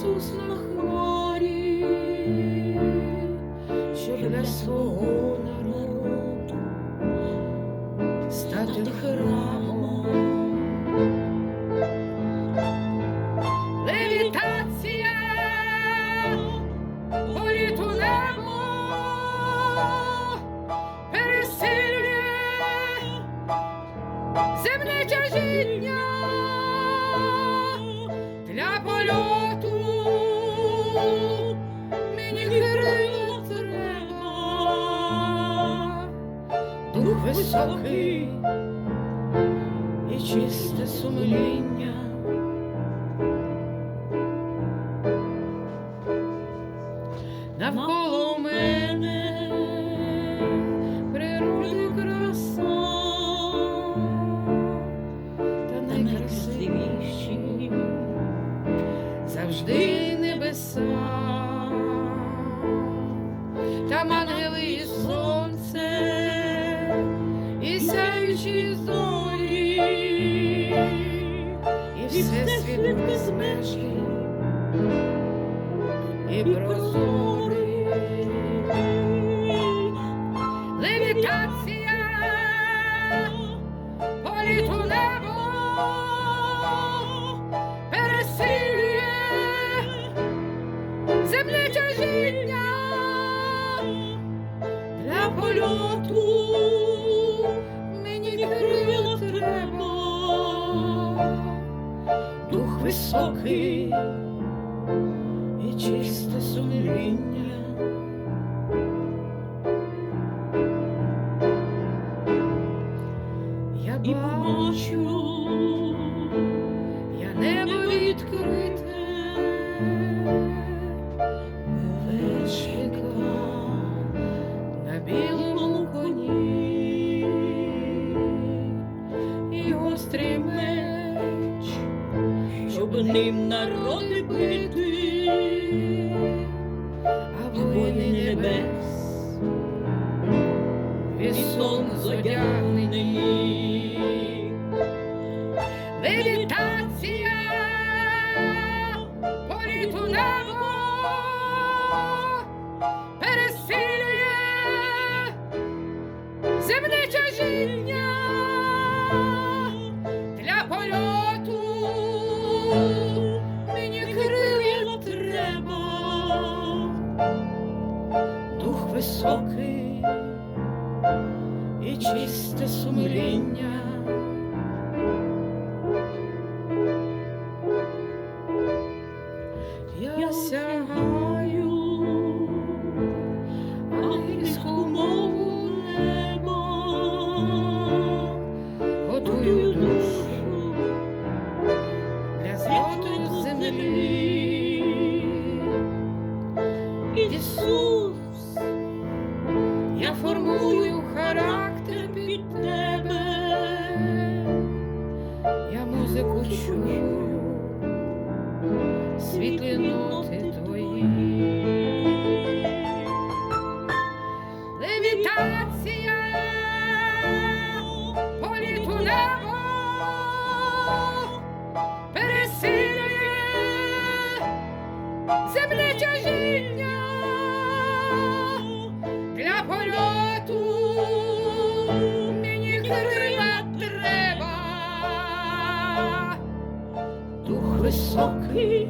Ісус на хмарі, щоб для свого народу стати храмом. Левітація, політ у небо, пересилює земне тяжіння. Для польоту мені крила треба, дух високий і чисте сумління. Навколо мене природи краса, та найкрасивіші завжди небеса, там ангели і сонце, і сяючі зорі, і всесвіт безмежний і прозорий. Левітація, політ у небо, пересилює земне тяжіння. Для польоту мені крила треба, дух високий і чисте сумління. Я бачу, я небо відкрите, вершника на білому коні, і гострий меч, щоб ним народи бити, а воїни небес вісон зодягнені. Левітація, політ у небо, пересилює земне тяжіння. Для польоту мені крила треба, дух високий і чисте сумління. Я сягаю ангельську мову неба, готую душу для злоту землі. Ісус, я формую характер під тебе, я музику чую, світлі ноти твої. Левітація, політ у небо, пересилює земне тяжіння. Для польоту мені крила треба, дух високий